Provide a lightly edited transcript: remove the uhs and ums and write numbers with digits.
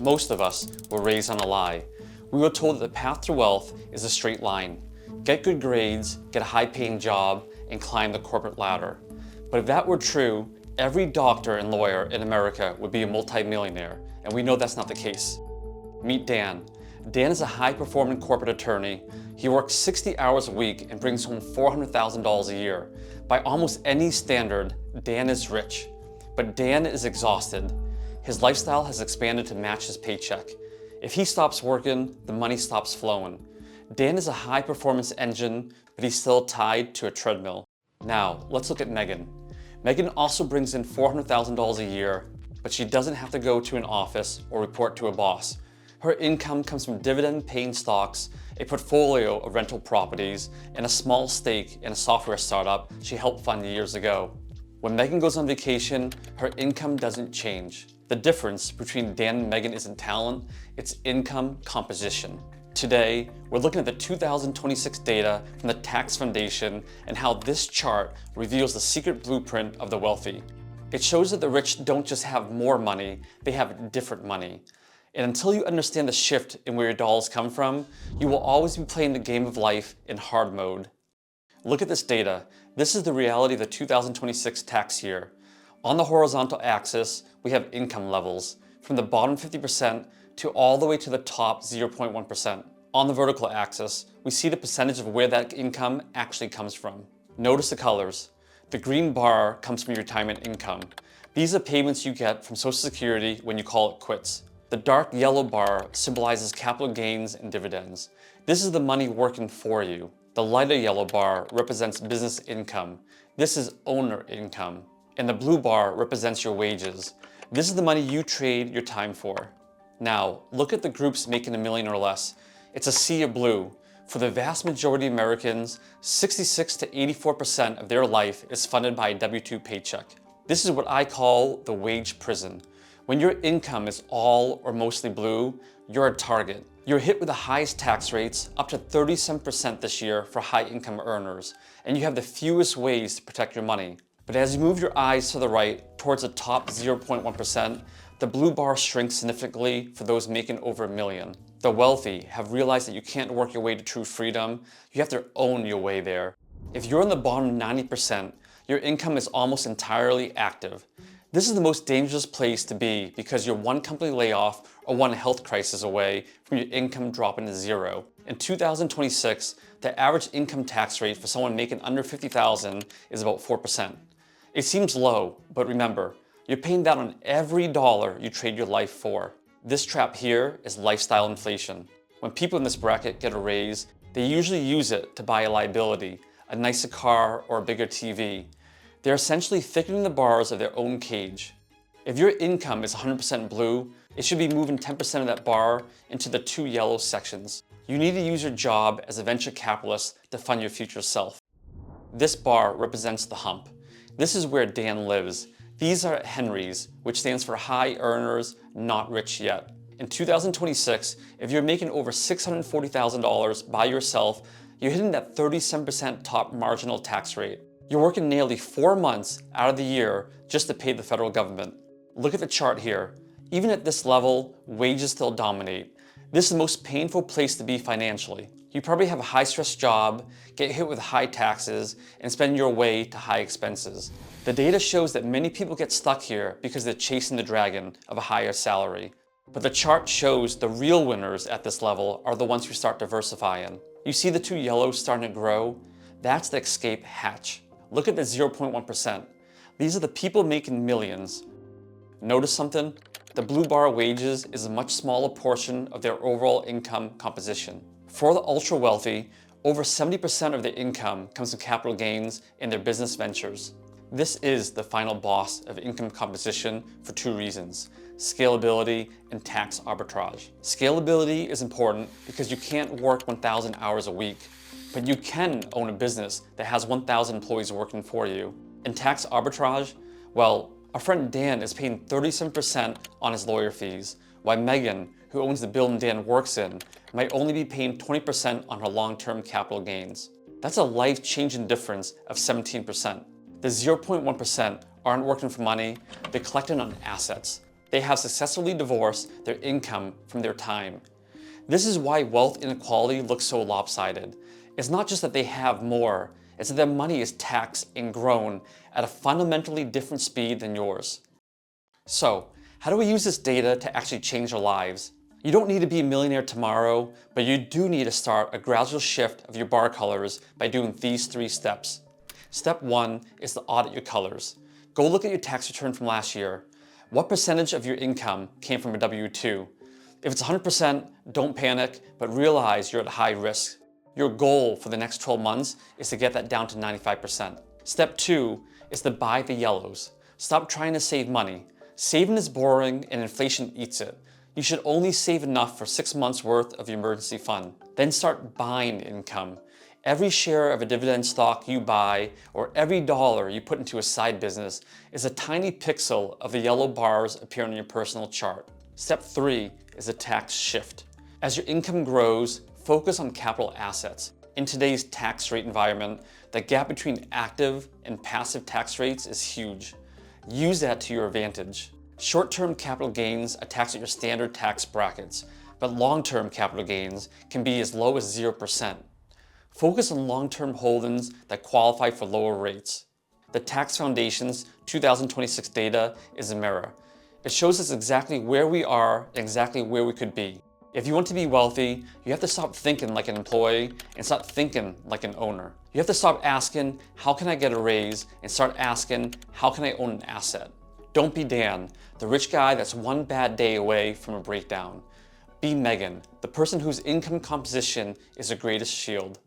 Most of us were raised on a lie. We were told that the path to wealth is a straight line. Get good grades, get a high-paying job, and climb the corporate ladder. But if that were true, every doctor and lawyer in America would be a multi-millionaire, and we know that's not the case. Meet Dan. Dan is a high-performing corporate attorney. He works 60 hours a week and brings home $400,000 a year. By almost any standard, Dan is rich. But Dan is exhausted. His lifestyle has expanded to match his paycheck. If he stops working, the money stops flowing. Dan is a high-performance engine, but he's still tied to a treadmill. Now, let's look at Megan. Megan also brings in $400,000 a year, but she doesn't have to go to an office or report to a boss. Her income comes from dividend-paying stocks, a portfolio of rental properties, and a small stake in a software startup she helped fund years ago. When Megan goes on vacation, her income doesn't change. The difference between Dan and Megan isn't talent, it's income composition. Today, we're looking at the 2026 data from the Tax Foundation and how this chart reveals the secret blueprint of the wealthy. It shows that the rich don't just have more money, they have different money. And until you understand the shift in where your dollars come from, you will always be playing the game of life in hard mode. Look at this data. This is the reality of the 2026 tax year. On the horizontal axis, we have income levels, from the bottom 50% to all the way to the top 0.1%. On the vertical axis, we see the percentage of where that income actually comes from. Notice the colors. The green bar comes from your retirement income. These are payments you get from Social Security when you call it quits. The dark yellow bar symbolizes capital gains and dividends. This is the money working for you. The lighter yellow bar represents business income. This is owner income. And the blue bar represents your wages. This is the money you trade your time for. Now, look at the groups making $1 million or less. It's a sea of blue. For the vast majority of Americans, 66 to 84% of their life is funded by a W-2 paycheck. This is what I call the wage prison. When your income is all or mostly blue, you're a target. You're hit with the highest tax rates, up to 37% this year for high-income earners, and you have the fewest ways to protect your money. But as you move your eyes to the right, towards the top 0.1%, the blue bar shrinks significantly for those making over $1 million. The wealthy have realized that you can't work your way to true freedom, you have to own your way there. If you're in the bottom 90%, your income is almost entirely active. This is the most dangerous place to be because you're one company layoff or one health crisis away from your income dropping to zero. In 2026, the average income tax rate for someone making under $50,000 is about 4%. It seems low, but remember, you're paying that on every dollar you trade your life for. This trap here is lifestyle inflation. When people in this bracket get a raise, they usually use it to buy a liability, a nicer car or a bigger TV. They're essentially thickening the bars of their own cage. If your income is 100% blue, it should be moving 10% of that bar into the two yellow sections. You need to use your job as a venture capitalist to fund your future self. This bar represents the hump. This is where Dan lives. These are Henrys, which stands for high earners, not rich yet. In 2026, if you're making over $640,000 by yourself, you're hitting that 37% top marginal tax rate. You're working nearly 4 months out of the year just to pay the federal government. Look at the chart here. Even at this level, wages still dominate. This is the most painful place to be financially. You probably have a high-stress job, get hit with high taxes, and spend your way to high expenses. The data shows that many people get stuck here because they're chasing the dragon of a higher salary. But the chart shows the real winners at this level are the ones who start diversifying. You see the two yellows starting to grow? That's the escape hatch. Look at the 0.1%. These are the people making millions. Notice something? The blue bar wages is a much smaller portion of their overall income composition. For the ultra-wealthy, over 70% of their income comes from capital gains in their business ventures. This is the final boss of income composition for two reasons: scalability and tax arbitrage. Scalability is important because you can't work 1,000 hours a week, but you can own a business that has 1,000 employees working for you. And tax arbitrage? Well, our friend Dan is paying 37% on his lawyer fees, while Megan, who owns the building Dan works in, might only be paying 20% on her long-term capital gains. That's a life-changing difference of 17%. The 0.1% aren't working for money, they're collecting on assets. They have successfully divorced their income from their time. This is why wealth inequality looks so lopsided. It's not just that they have more, it's that their money is taxed and grown at a fundamentally different speed than yours. So, how do we use this data to actually change our lives? You don't need to be a millionaire tomorrow, but you do need to start a gradual shift of your bar colors by doing these 3 steps. Step 1 is to audit your colors. Go look at your tax return from last year. What percentage of your income came from a W-2? If it's 100%, don't panic, but realize you're at high risk. Your goal for the next 12 months is to get that down to 95%. Step 2 is to buy the yellows. Stop trying to save money. Saving is boring and inflation eats it. You should only save enough for 6 months worth of your emergency fund. Then start buying income. Every share of a dividend stock you buy or every dollar you put into a side business is a tiny pixel of the yellow bars appearing on your personal chart. Step 3 is a tax shift. As your income grows, focus on capital assets. In today's tax rate environment, the gap between active and passive tax rates is huge. Use that to your advantage. Short-term capital gains are taxed at your standard tax brackets, but long-term capital gains can be as low as 0%. Focus on long-term holdings that qualify for lower rates. The Tax Foundation's 2026 data is a mirror. It shows us exactly where we are and exactly where we could be. If you want to be wealthy, you have to stop thinking like an employee and start thinking like an owner. You have to stop asking, how can I get a raise, and start asking, how can I own an asset? Don't be Dan, the rich guy that's one bad day away from a breakdown. Be Megan, the person whose income composition is the greatest shield.